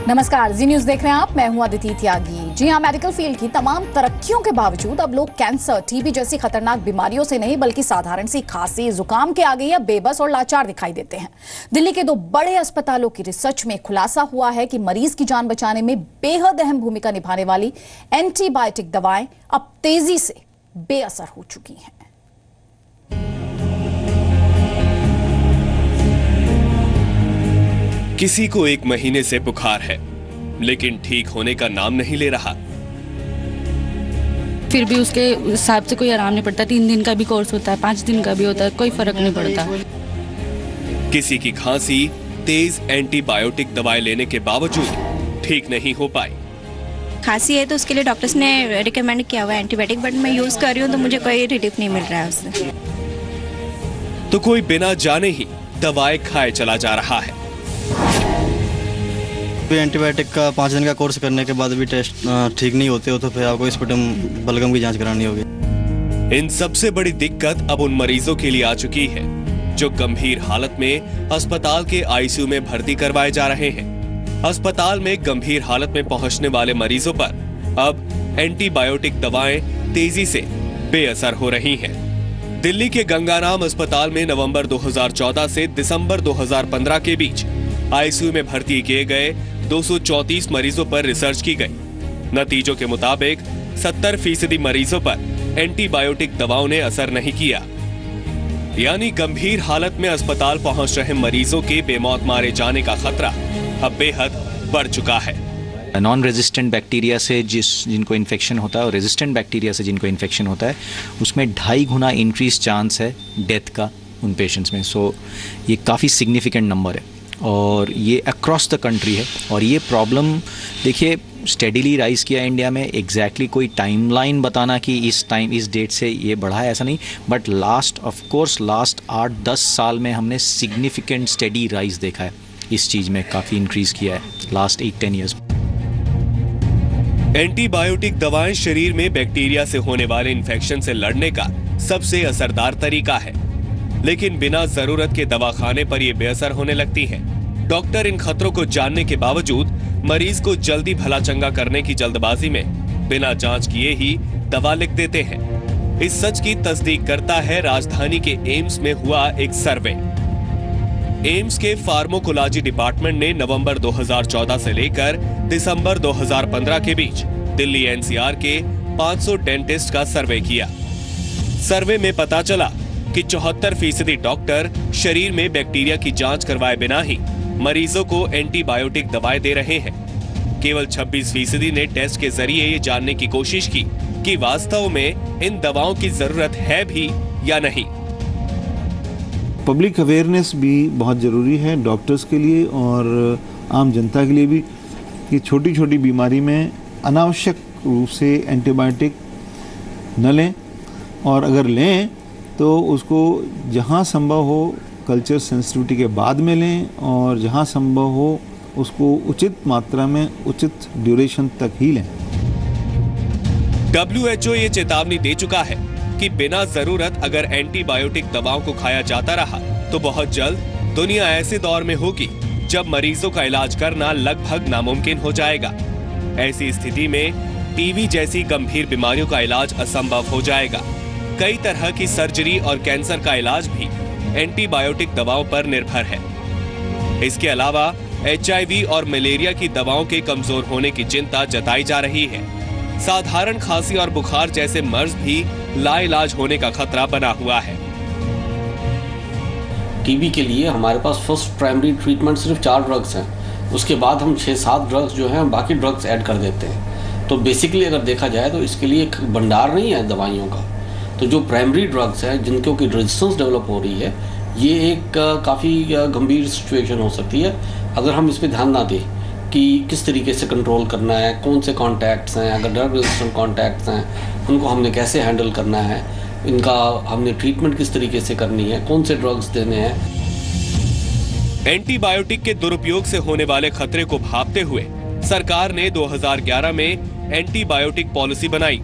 नमस्कार, जी न्यूज देख रहे हैं आप। मैं हूं अदिति त्यागी। जी हां, मेडिकल फील्ड की तमाम तरक्कियों के बावजूद अब लोग कैंसर, टीबी जैसी खतरनाक बीमारियों से नहीं बल्कि साधारण सी खांसी, जुकाम के आगे या बेबस और लाचार दिखाई देते हैं। दिल्ली के 2 बड़े अस्पतालों की रिसर्च में खुलासा हुआ है कि मरीज की जान बचाने में बेहद अहम भूमिका निभाने वाली एंटीबायोटिक दवाएं अब तेजी से बेअसर हो चुकी हैं। किसी को 1 महीने से बुखार है, लेकिन ठीक होने का नाम नहीं ले रहा। फिर भी उसके हिसाब से कोई आराम नहीं पड़ता। 3 दिन का भी कोर्स होता है, 5 दिन का भी होता है, कोई फर्क नहीं पड़ता। किसी की खांसी तेज एंटीबायोटिक दवाएं लेने के बावजूद ठीक नहीं हो पाई। खांसी है तो उसके लिए डॉक्टर्स ने रिकमेंड किया हुआ है एंटीबायोटिक, बट मैं यूज कर रही हूँ तो मुझे कोई रिलीफ नहीं मिल रहा है उससे। तो कोई बिना जाने ही दवाएं खाए चला जा रहा है। एंटीबायोटिक का 5 दिन का कोर्स करने के बाद भी टेस्ट ठीक नहीं होते हो तो फिर आपको स्पुटम बलगम की जांच करानी होगी। इन सबसे बड़ी दिक्कत अब उन मरीजों के लिए आ चुकी है जो गंभीर हालत में अस्पताल के आईसीयू में भर्ती करवाए जा रहे हैं। अस्पताल में गंभीर हालत में पहुंचने वाले मरीजों पर अब एंटीबायोटिक दवाएं तेजी से बेअसर हो रही हैं। दिल्ली के गंगाराम अस्पताल में नवंबर 2014 से दिसंबर 2015 के बीच आईसीयू में भर्ती किए गए 234 मरीजों पर रिसर्च की गई। नतीजों के मुताबिक 70% मरीजों पर एंटीबायोटिक दवाओं ने असर नहीं किया, यानी गंभीर हालत में अस्पताल पहुंच रहे मरीजों के बेमौत मारे जाने का खतरा अब बेहद बढ़ चुका है। नॉन रेजिस्टेंट बैक्टीरिया से जिनको इन्फेक्शन होता है और रेजिस्टेंट बैक्टीरिया से जिनको इन्फेक्शन होता है उसमें 2.5 गुना इंक्रीज चांस है डेथ का उन पेशेंट्स में। सो ये काफ़ी सिग्निफिकेंट नंबर है और ये अक्रॉस द कंट्री है। और ये प्रॉब्लम देखिए स्टेडीली राइज किया इंडिया में। एग्जैक्टली कोई टाइमलाइन बताना कि इस डेट से ये बढ़ा है ऐसा नहीं, बट लास्ट 8-10 साल में हमने सिग्निफिकेंट स्टेडी राइज देखा है। इस चीज़ में काफ़ी इंक्रीज किया है लास्ट 8-10 ईयर्स। एंटीबायोटिक दवाएं शरीर में बैक्टीरिया से होने वाले इन्फेक्शन से लड़ने का सबसे असरदार तरीका है, लेकिन बिना जरूरत के दवाखाने पर ये बेअसर होने लगती हैं। डॉक्टर इन खतरों को जानने के बावजूद मरीज को जल्दी भला चंगा करने की जल्दबाजी में बिना जांच किए ही दवा लिख देते हैं। इस सच की तस्दीक करता है राजधानी के एम्स में हुआ एक सर्वे। एम्स के फार्माकोलॉजी डिपार्टमेंट ने नवंबर 2014 से लेकर दिसंबर 2015 के बीच दिल्ली एनसीआर के 500 डेंटिस्ट का सर्वे किया। सर्वे में पता चला कि 74% डॉक्टर शरीर में बैक्टीरिया की जांच करवाए बिना ही मरीजों को एंटीबायोटिक दवाएं दे रहे हैं। केवल 26% ने टेस्ट के जरिए ये जानने की कोशिश की कि वास्तव में इन दवाओं की जरूरत है भी या नहीं। पब्लिक अवेयरनेस भी बहुत ज़रूरी है डॉक्टर्स के लिए और आम जनता के लिए भी कि छोटी छोटी बीमारी में अनावश्यक रूप से एंटीबायोटिक न लें, और अगर लें तो उसको जहाँ संभव हो कल्चर सेंसिटिविटी के बाद में लें, और जहाँ संभव हो उसको उचित मात्रा में उचित ड्यूरेशन तक ही लें। WHO ये चेतावनी दे चुका है कि बिना जरूरत अगर एंटीबायोटिक दवाओं को खाया जाता रहा तो बहुत जल्द दुनिया ऐसे दौर में होगी जब मरीजों का इलाज करना लगभग नामुमकिन हो जाएगा। ऐसी स्थिति में टीबी जैसी गंभीर बीमारियों का इलाज असंभव हो जाएगा। कई तरह की सर्जरी और कैंसर का इलाज भी एंटीबायोटिक दवाओं पर निर्भर है। इसके अलावा HIV और मलेरिया की दवाओं के कमजोर होने की चिंता जताई जा रही है। साधारण खांसी और बुखार जैसे मर्ज भी लाइलाज होने का खतरा बना हुआ है। टीबी के लिए हमारे पास फर्स्ट प्राइमरी ट्रीटमेंट सिर्फ 4 ड्रग्स हैं। उसके बाद हम 6-7 ड्रग्स जो हैं बाकी ड्रग्स ऐड कर देते हैं। तो बेसिकली अगर देखा जाए तो इसके लिए एक भंडार नहीं है दवाइयों का। तो जो प्राइमरी ड्रग्स हैं जिनको की रेजिस्टेंस डेवलप हो रही है, ये एक काफ़ी गंभीर सिचुएशन हो सकती है अगर हम इस पर ध्यान ना दें कि किस तरीके से कंट्रोल करना है, कौन से कॉन्टैक्ट्स हैं, अगर ड्रग रेजिस्टेंट कॉन्टैक्ट्स हैं उनको हमने कैसे हैंडल करना है, इनका हमने ट्रीटमेंट किस तरीके से करनी है, कौन से ड्रग्स देने हैं। एंटीबायोटिक के दुरुपयोग से होने वाले खतरे को भांपते हुए सरकार ने 2011 में एंटीबायोटिक पॉलिसी बनाई।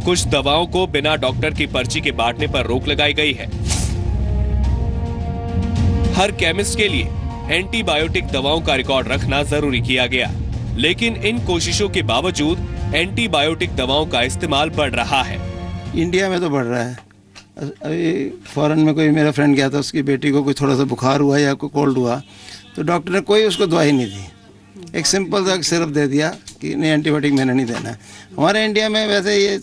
कुछ दवाओं को बिना डॉक्टर की पर्ची के बांटने पर रोक लगाई गई है। हर केमिस्ट के लिए एंटीबायोटिक दवाओं का रिकॉर्ड रखना जरूरी किया गया। लेकिन इन कोशिशों के बावजूद एंटीबायोटिक दवाओं का इस्तेमाल बढ़ रहा है। इंडिया में तो बढ़ रहा है। अभी फॉरेन में कोई मेरा फ्रेंड गया था, उसकी बेटी को कोई थोड़ा सा बुखार हुआ या कोई कोल्ड हुआ तो डॉक्टर ने कोई उसको दवाई नहीं दी, एक सिंपल सा सिरप दे दिया कि नहीं एंटीबायोटिक मैंने नहीं देना है। हमारे इंडिया में वैसे ये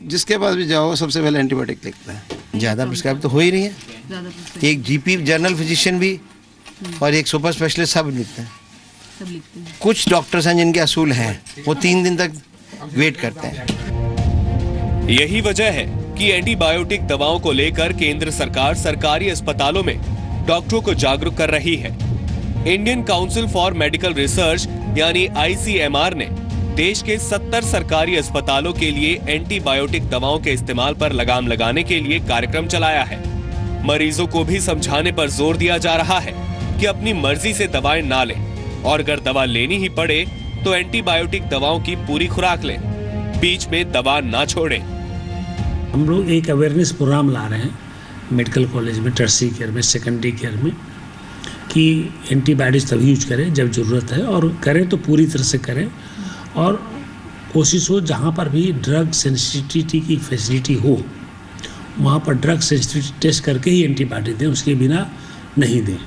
जिसके पास भी जाओ सबसे पहले एंटीबायोटिक लिखता है। ज़्यादा प्रिस्क्राइब तो हो ही रही है, एक जीपी जनरल फिजिशियन भी और एक सुपर स्पेशलिस्ट सब लिखते हैं। कुछ डॉक्टर्स हैं जिनके असूल हैं, वो 3 दिन तक वेट करते हैं। यही वजह है कि एंटीबायोटिक दवाओं को लेकर केंद्र सरकार सरकारी अस्पतालों में डॉक्टरों को जागरूक कर रही है। Indian council for medical research यानी ICMR ने देश के 70 सरकारी अस्पतालों के लिए एंटीबायोटिक दवाओं के इस्तेमाल पर लगाम लगाने के लिए कार्यक्रम चलाया है। मरीजों को भी समझाने पर जोर दिया जा रहा है कि अपनी मर्जी से दवाएं ना लें और अगर दवा लेनी ही पड़े तो एंटीबायोटिक दवाओं की पूरी खुराक लें, बीच में दवा ना छोड़ें। हम लोग एक अवेयरनेस प्रोग्राम ला रहे हैं मेडिकल कॉलेज में, टर्शियरी केयर में, सेकेंडरी केयर में, कि एंटीबायोटिक्स तभी यूज करें जब ज़रूरत है और करें तो पूरी तरह से करें और कोशिश हो जहाँ पर भी ड्रग सेंसिटिविटी की फैसिलिटी हो वहाँ पर ड्रग सेंसिटिविटी टेस्ट करके ही एंटीबायोटिक दें, उसके बिना नहीं दें।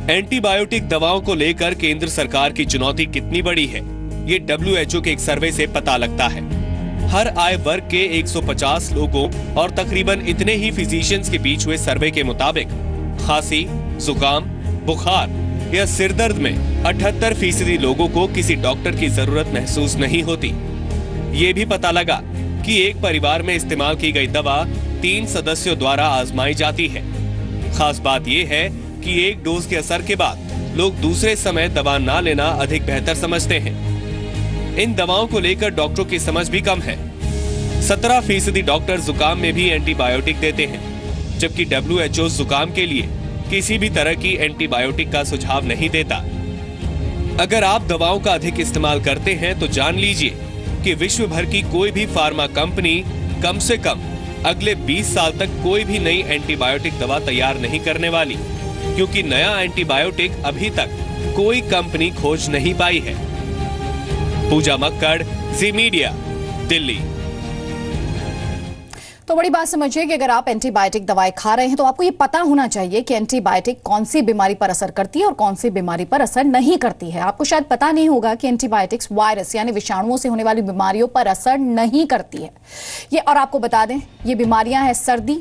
एंटीबायोटिक दवाओं को लेकर केंद्र सरकार की चुनौती कितनी बड़ी है, ये WHO के एक सर्वे से पता लगता है। हर आय वर्ग के 150 लोगों और तकरीबन इतने ही फिजिशियंस के बीच हुए सर्वे के मुताबिक खांसी, जुकाम, बुखार या सिरदर्द में 78% लोगों को किसी डॉक्टर की जरूरत महसूस नहीं होती। ये भी पता लगा कि एक परिवार में इस्तेमाल की गई दवा 3 सदस्यों द्वारा आजमाई जाती है। खास बात यह है कि एक डोज के असर के बाद लोग दूसरे समय दवा ना लेना अधिक बेहतर समझते हैं। इन दवाओं को लेकर डॉक्टरों की समझ भी कम है। 17% डॉक्टर जुकाम में भी एंटीबायोटिक देते हैं, जबकि WHO जुकाम के लिए किसी भी तरह की एंटीबायोटिक का सुझाव नहीं देता। अगर आप दवाओं का अधिक इस्तेमाल करते हैं तो जान लीजिए कि विश्व भर की कोई भी फार्मा कंपनी कम से कम अगले 20 साल तक कोई भी नई एंटीबायोटिक दवा तैयार नहीं करने वाली, क्योंकि नया एंटीबायोटिक अभी तक कोई कंपनी खोज नहीं पाई है। पूजा मक्कड़, जी मीडिया, दिल्ली। तो बड़ी बात समझिए कि अगर आप एंटीबायोटिक दवाएं खा रहे हैं तो आपको ये पता होना चाहिए कि एंटीबायोटिक कौन सी बीमारी पर असर करती है और कौन सी बीमारी पर असर नहीं करती है। आपको शायद पता नहीं होगा कि एंटीबायोटिक्स वायरस यानी विषाणुओं से होने वाली बीमारियों पर असर नहीं करती है। ये और आपको बता दें, ये बीमारियां हैं सर्दी,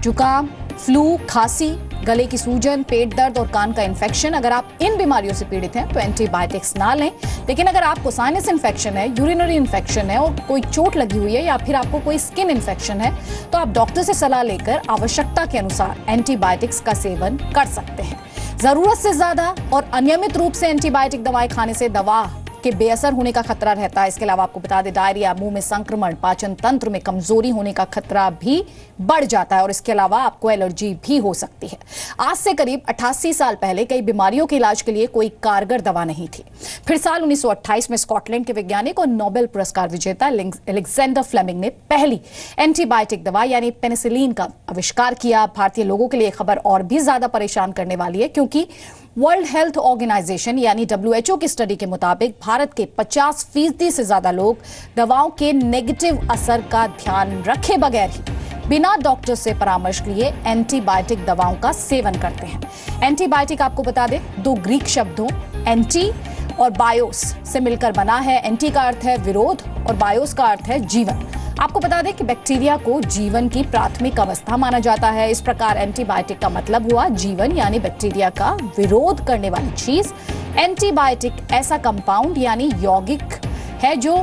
जुकाम, फ्लू, खांसी, गले की सूजन, पेट दर्द और कान का इन्फेक्शन। अगर आप इन बीमारियों से पीड़ित हैं तो एंटीबायोटिक्स ना लें। लेकिन अगर आपको साइनस इन्फेक्शन है, यूरिनरी इन्फेक्शन है और कोई चोट लगी हुई है या फिर आपको कोई स्किन इन्फेक्शन है तो आप डॉक्टर से सलाह लेकर आवश्यकता के अनुसार एंटीबायोटिक्स का सेवन कर सकते हैं। जरूरत से ज्यादा और अनियमित रूप से एंटीबायोटिक दवाएं खाने से दवा के बेअसर होने का खतरा रहता है। इसके अलावा आपको बता दें, डायरिया, मुंह में संक्रमण, पाचन तंत्र में कमजोरी होने का खतरा भी बढ़ जाता है और इसके अलावा आपको एलर्जी भी हो सकती है। आज से करीब 88 साल पहले कई बीमारियों के इलाज के लिए कोई कारगर दवा नहीं थी। फिर साल 1928 में स्कॉटलैंड के वैज्ञानिक और नोबेल पुरस्कार विजेता अलेक्जेंडर फ्लेमिंग ने पहली एंटीबायोटिक दवा यानी पेनिसिलिन का आविष्कार किया। भारतीय लोगों के लिए खबर और भी ज्यादा परेशान करने वाली है, क्योंकि वर्ल्ड हेल्थ ऑर्गेनाइजेशन यानी WHO की स्टडी के मुताबिक भारत के 50% से ज्यादा लोग दवाओं के नेगेटिव असर का ध्यान रखे बगैर ही बिना डॉक्टर से परामर्श लिए एंटीबायोटिक दवाओं का सेवन करते हैं। एंटीबायोटिक आपको बता दें 2 ग्रीक शब्दों एंटी और बायोस से मिलकर बना है। एंटी का अर्थ है विरोध और बायोस का अर्थ है जीवन। आपको बता दें कि बैक्टीरिया को जीवन की प्राथमिक अवस्था माना जाता है। इस प्रकार एंटीबायोटिक का मतलब हुआ जीवन यानी बैक्टीरिया का विरोध करने वाली चीज। एंटीबायोटिक ऐसा कंपाउंड यानी यौगिक है जो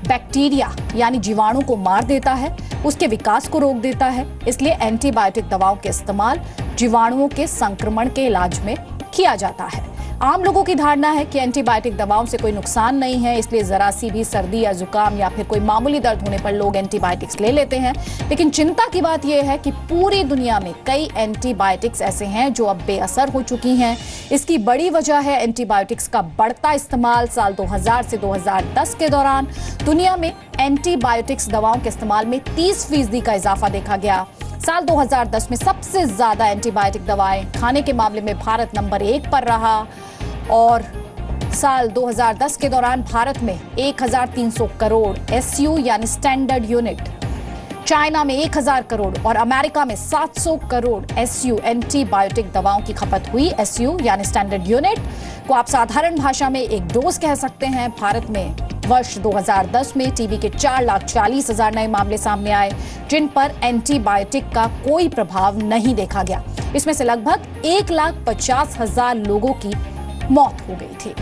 बैक्टीरिया यानी जीवाणु को मार देता है, उसके विकास को रोक देता है। इसलिए एंटीबायोटिक दवाओं के इस्तेमाल जीवाणुओं के संक्रमण के इलाज में किया जाता है। आम लोगों की धारणा है कि एंटीबायोटिक दवाओं से कोई नुकसान नहीं है, इसलिए जरा सी भी सर्दी या जुकाम या फिर कोई मामूली दर्द होने पर लोग एंटीबायोटिक्स ले लेते हैं। लेकिन चिंता की बात यह है कि पूरी दुनिया में कई एंटीबायोटिक्स ऐसे हैं जो अब बेअसर हो चुकी हैं। इसकी बड़ी वजह है एंटीबायोटिक्स का बढ़ता इस्तेमाल। साल 2000 से 2010 के दौरान दुनिया में एंटीबायोटिक्स दवाओं के इस्तेमाल में 30% का इजाफा देखा गया। साल 2010 में सबसे ज्यादा एंटीबायोटिक दवाएं खाने के मामले में भारत नंबर 1 पर रहा और साल 2010 के दौरान भारत में 1300 करोड़ एसयू यानी स्टैंडर्ड यूनिट, चाइना में 1000 करोड़ और अमेरिका में 700 करोड़ एसयू एंटीबायोटिक दवाओं की खपत हुई। एसयू यानी स्टैंडर्ड यूनिट को आप साधारण भाषा में एक डोज कह सकते हैं। भारत में वर्ष 2010 में टीबी के 4,40,000 नए मामले सामने आए, जिन पर एंटीबायोटिक का कोई प्रभाव नहीं देखा गया। इसमें से लगभग 1,50,000 लोगों की मौत हो गई थी।